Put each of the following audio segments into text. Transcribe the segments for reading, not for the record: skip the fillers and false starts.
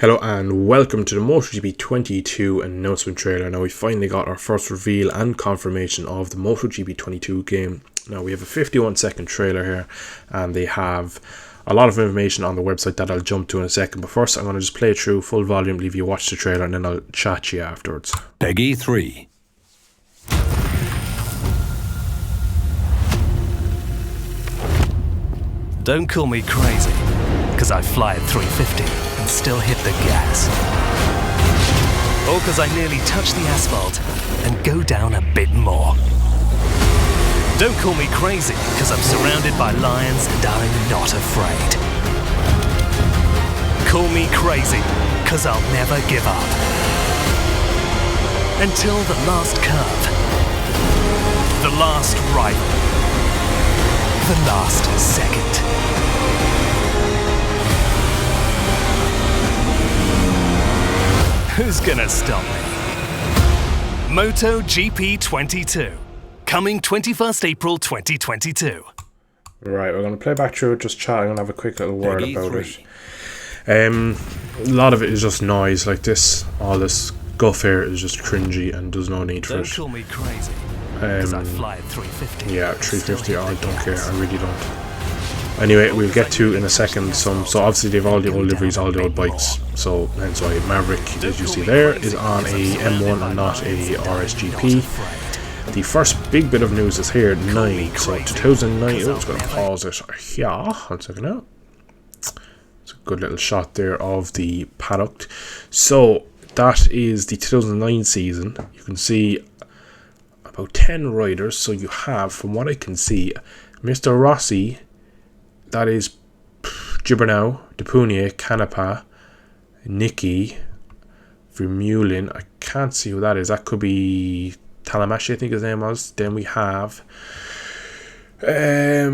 Hello and welcome to the MotoGP 22 announcement trailer. Now we finally got our first reveal and confirmation of the MotoGP 22 game. Now we have a 51-second trailer here and they have a lot of information on the website that I'll jump to in a second. But first I'm going to just play it through full volume, leave you watch the trailer and then I'll chat to you afterwards. Peggy 3. Don't call me crazy, because I fly at 350 and still hit the gas. Or because I nearly touch the asphalt and go down a bit more. Don't call me crazy, because I'm surrounded by lions and I'm not afraid. Call me crazy, because I'll never give up. Until the last curve. The last rival. The last second. Who's gonna stop me? MotoGP 22. Coming 21st April 2022. Right, we're going to play back through it, just chatting and have a quick little word Peggy about 3. it. A lot of it is just noise, like this, all this guff here is just cringy and there's no need for Don't it. call me crazy, because I fly at 350. Yeah, 350, I don't care, I really don't. Anyway, we'll get to in a second so obviously they've all the old liveries, all the old bikes, so hence why Maverick, as you see there, is on a M1 and not a RSGP. The first big bit of news is here, 9, so 2009, oh, it's going to pause it, yeah, one second now. It's a good little shot there of the paddock. So, that is the 2009 season. You can see about 10 riders, so you have, from what I can see, Mr. Rossi, that is Gibernau, Depunier, Canapa, Nicky, Vermeulen. I can't see who that is. That could be Talamashi, I think his name was. Then we have I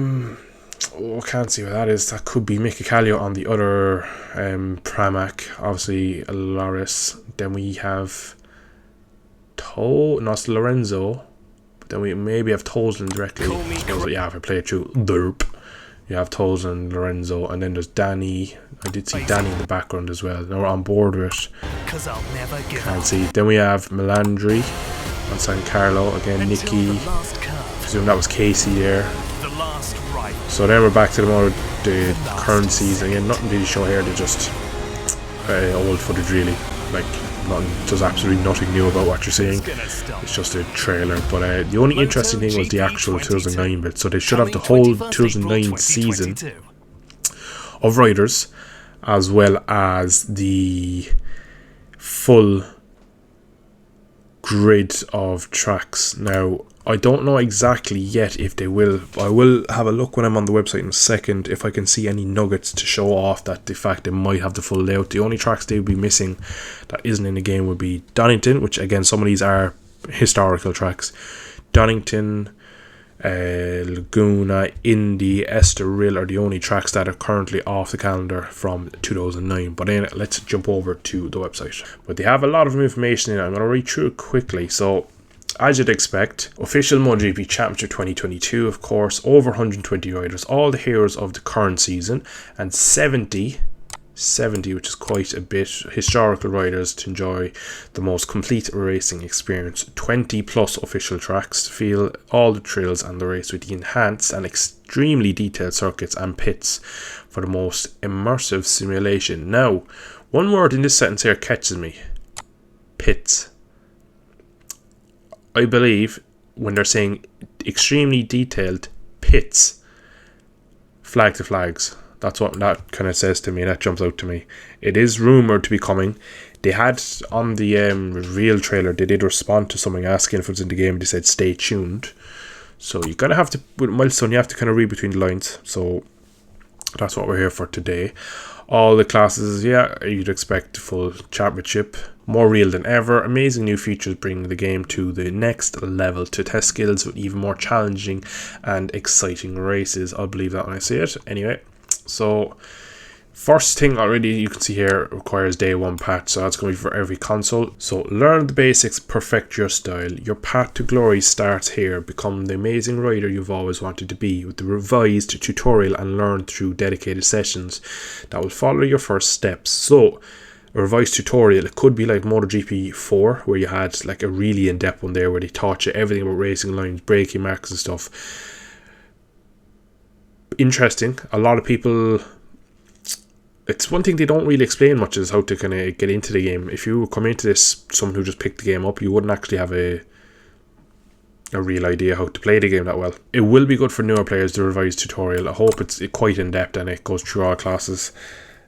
can't see who that is. That could be Mick Calio on the other Pramac, obviously Loris. Then we have it's Lorenzo, but then we maybe have Toslin directly. Yeah, if I play it through derp. You have Toles and Lorenzo, and then there's Danny. I did see Danny in the background as well. Now we're on board with it. Can't see. Then we have Melandri on San Carlo. Again, Nicky. Presume that was Casey there. So then we're back to the current season. Again, nothing really to show here. They're just old footage, really. Like, there's absolutely nothing new about what you're seeing. It's just a trailer. But the only interesting thing was the actual 2009 bit. So they should have the whole 2009 season of riders, as well as the full grid of tracks. Now, I don't know exactly yet if they will. I will have a look when I'm on the website in a second if I can see any nuggets to show off that the fact they might have the full layout. The only tracks they would be missing that isn't in the game would be Donington, which again, some of these are historical tracks. Donington, Laguna, Indy, Estoril are the only tracks that are currently off the calendar from 2009. But then let's jump over to the website. But they have a lot of information in it. I'm going to read through it quickly. So, as you'd expect, official MotoGP Championship 2022, of course, over 120 riders, all the heroes of the current season, and 70, which is quite a bit, historical riders to enjoy the most complete racing experience. 20 plus official tracks to feel all the thrills and the race with the enhanced and extremely detailed circuits and pits for the most immersive simulation. Now, one word in this sentence here catches me. Pits. I believe when they're saying extremely detailed pits, flag to flags. That's what that kind of says to me. That jumps out to me. It is rumoured to be coming. They had on the reveal trailer, they did respond to something asking if it was in the game. They said stay tuned. So you kind of have to, with Milestone, you have to kind of read between the lines. So that's what we're here for today. All the classes, yeah, you'd expect full championship. More real than ever. Amazing new features bring the game to the next level to test skills with even more challenging and exciting races. I'll believe that when I see it. Anyway, so first thing already you can see here requires day one patch, so that's going to be for every console. So learn the basics, perfect your style. Your path to glory starts here. Become the amazing rider you've always wanted to be with the revised tutorial and learn through dedicated sessions that will follow your first steps. So a revised tutorial. It could be like MotoGP 4, where you had like a really in-depth one there where they taught you everything about racing lines, braking marks and stuff. Interesting. A lot of people, it's one thing they don't really explain much is how to kind of get into the game. If you come into this someone who just picked the game up, you wouldn't actually have a real idea how to play the game that well. It will be good for newer players, the revised tutorial. I hope it's quite in-depth and it goes through all classes,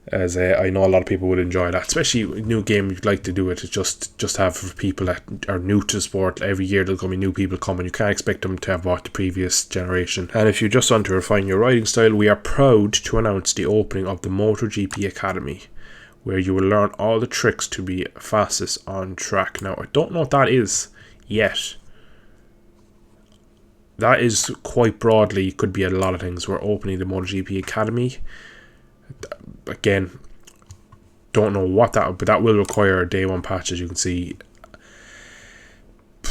as I know a lot of people would enjoy that. Especially a new game, you'd like to do it, is just have for people that are new to the sport. Every year there's going to be new people coming. You can't expect them to have bought the previous generation. And if you just want to refine your riding style, we are proud to announce the opening of the MotoGP Academy, where you will learn all the tricks to be fastest on track. Now, I don't know what that is yet. That is quite broadly, could be a lot of things. We're opening the MotoGP Academy. Again, don't know what that, but that will require a day one patch, as you can see.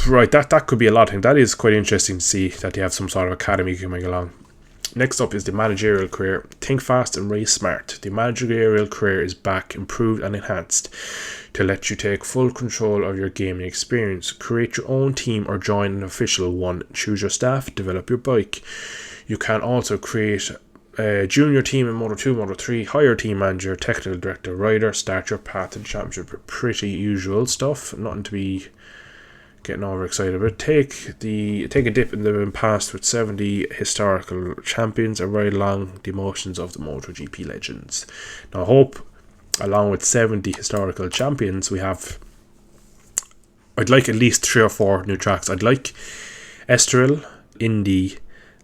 Right, that could be a lot of things. That is quite interesting to see that they have some sort of academy coming along. Next up is the managerial career. Think fast and race smart. The managerial career is back, improved and enhanced to let you take full control of your gaming experience. Create your own team or join an official one. Choose your staff, develop your bike. You can also create a junior team in Moto 2, Moto 3, hire team manager, technical director, rider, start your path to the championship. Pretty usual stuff, nothing to be getting overexcited about. Take a dip in the past with 70 historical champions and ride along the emotions of the MotoGP legends. Now I hope, along with 70 historical champions, I'd like at least 3 or 4 new tracks. I'd like Estoril, Indy,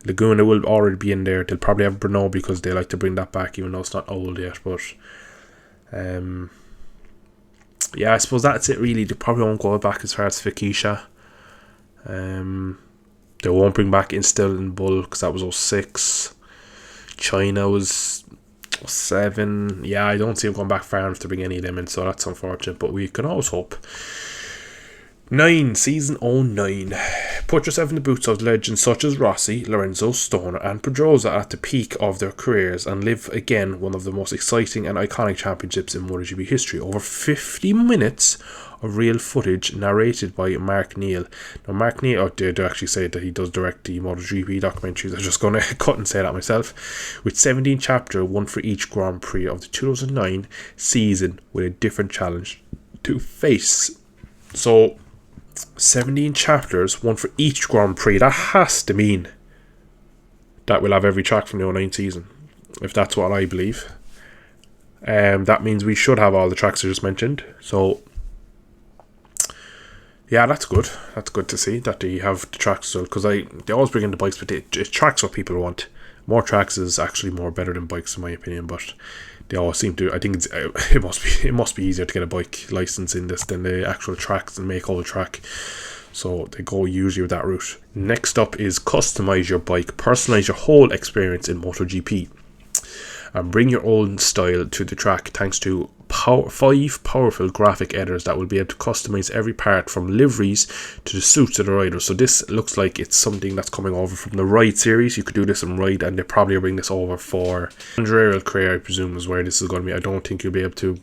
Laguna will already be in there. They'll probably have Brno because they like to bring that back, even though it's not old yet. But yeah, I suppose that's it really. They probably won't go back as far as Fikisha. They won't bring back Instill and Bull because that was 06. China was 07. Yeah, I don't see them going back far enough to bring any of them in, so that's unfortunate, but we can always hope. 9. Season 09. Put yourself in the boots of legends such as Rossi, Lorenzo, Stoner and Pedrosa at the peak of their careers and live again one of the most exciting and iconic championships in MotoGP history. Over 50 minutes of real footage narrated by Mark Neal. Now Mark Neal, they actually say that he does direct the MotoGP documentaries. I'm just going to cut and say that myself. With 17 chapters, one for each Grand Prix of the 2009 season with a different challenge to face. So 17 chapters, one for each Grand Prix. That has to mean that we'll have every track from the 09 season, if that's what I believe. That means we should have all the tracks I just mentioned. So yeah, that's good. That's good to see that they have the tracks. So because they always bring in the bikes, but tracks what people want. More tracks is actually more better than bikes in my opinion, but they always seem to. I think it must be easier to get a bike license in this than the actual tracks and make all the track. So they go usually with that route. Next up is customize your bike, personalize your whole experience in MotoGP, and bring your own style to the track thanks to 5 powerful graphic editors that will be able to customize every part from liveries to the suits of the riders. So this looks like it's something that's coming over from the Ride series. You could do this in Ride, and they probably bring this over for managerial career, I presume, is where this is going to be. I don't think you'll be able to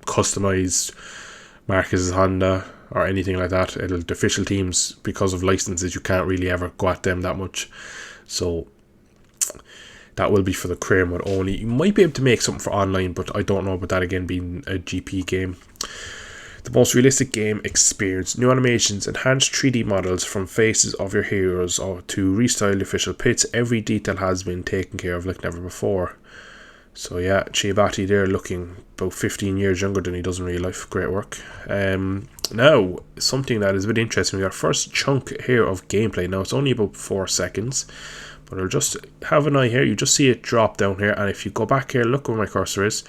customize Marquez's Honda or anything like that. The official teams, because of licenses, you can't really ever go at them that much. So that will be for the career mode only. You might be able to make something for online, but I don't know about that, again being a GP game. The most realistic game experience. New animations, enhanced 3D models from faces of your heroes or to restyle official pits. Every detail has been taken care of like never before. So yeah, Chiavati there looking about 15 years younger than he does in real life. Great work. Now, something that is a bit interesting. We got our first chunk here of gameplay. Now, it's only about 4 seconds. But I'll just have an eye here. You just see it drop down here. And if you go back here, look where my cursor is.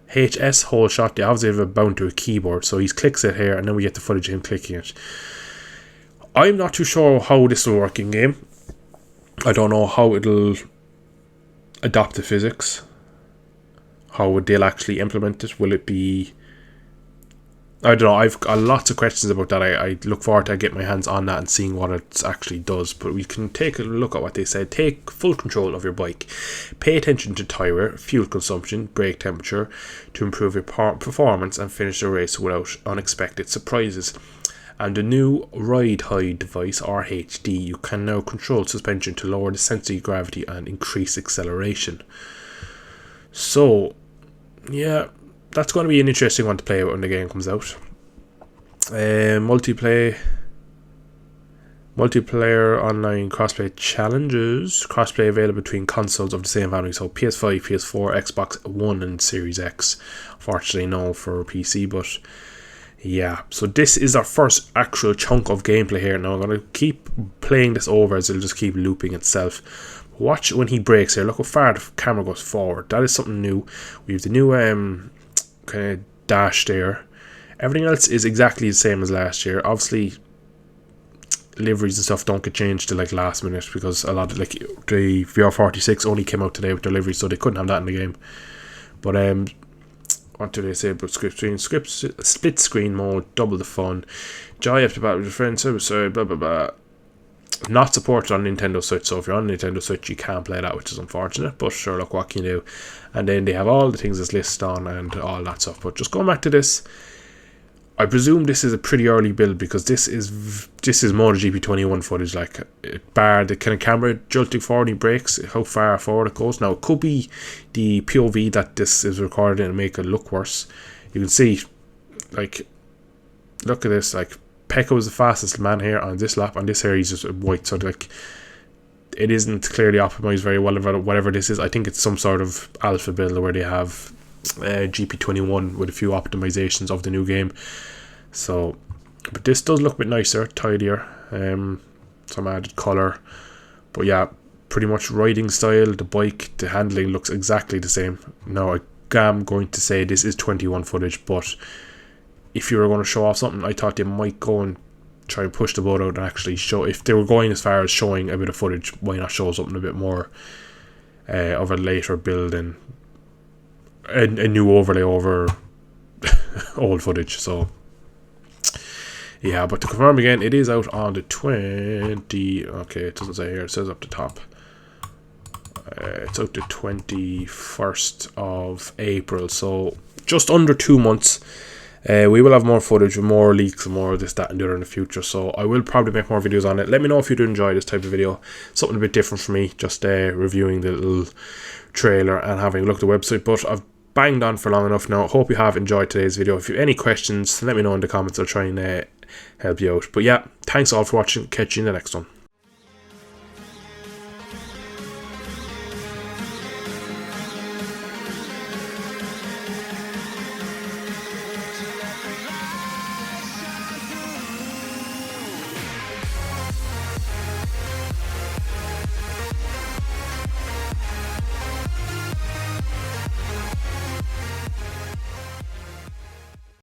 HS whole shot. They obviously have it bound to a keyboard. So he clicks it here. And then we get the footage of him clicking it. I'm not too sure how this will work in game. I don't know how it'll adapt to physics. How they'll actually implement it. Will it be I don't know, I've got lots of questions about that. I look forward to getting my hands on that and seeing what it actually does. But we can take a look at what they said. Take full control of your bike. Pay attention to tyre wear, fuel consumption, brake temperature to improve your performance and finish the race without unexpected surprises. And the new Ride High device, RHD, you can now control suspension to lower the centre of gravity and increase acceleration. So, yeah, that's going to be an interesting one to play when the game comes out. Multiplayer online crossplay challenges. Crossplay available between consoles of the same family. So PS5, PS4, Xbox One and Series X. Fortunately no for PC, but yeah. So this is our first actual chunk of gameplay here. Now I'm going to keep playing this over as it'll just keep looping itself. Watch when he brakes here. Look how far the camera goes forward. That is something new. We have the new kind of dash there. Everything else is exactly the same as last year. Obviously liveries and stuff don't get changed to like last minute, because a lot of like the VR46 only came out today with their livery, so they couldn't have that in the game. But what do they say about split screen mode, double the fun, joy after battle with your friends, blah blah blah. Not supported on Nintendo Switch, so if you're on Nintendo Switch you can't play that, which is unfortunate, but sure, look, what can you do? And then they have all the things that's listed on and all that stuff. But just going back to this, I presume this is a pretty early build, because this is MotoGP 21 footage, like bar the kind of camera jolting forward, he brakes, how far forward it goes. Now it could be the POV that this is recorded in and make it look worse. You can see, like, look at this, like Pecco was the fastest man here on this lap. On this here he's just white, so like it isn't clearly optimized very well. Whatever this is, I think it's some sort of alpha build where they have GP21 with a few optimizations of the new game. So, but this does look a bit nicer, tidier, some added colour. But yeah, pretty much riding style, the bike, the handling looks exactly the same. Now I am going to say this is 21 footage, but if you were going to show off something, I thought they might go and try and push the boat out and actually show. If they were going as far as showing a bit of footage, why not show something a bit more of a later build and a new overlay over old footage. So yeah, but to confirm again, it is out on the 20. Okay, it doesn't say here, it says up the top. It's out the 21st of April, so just under 2 months. We will have more footage, more leaks, and more of this, that and the other in the future, so I will probably make more videos on it. Let me know if you do enjoy this type of video, something a bit different for me, just reviewing the little trailer and having a look at the website. But I've banged on for long enough now. Hope you have enjoyed today's video. If you have any questions, let me know in the comments. I'll try and help you out. But yeah, thanks all for watching. Catch you in the next one.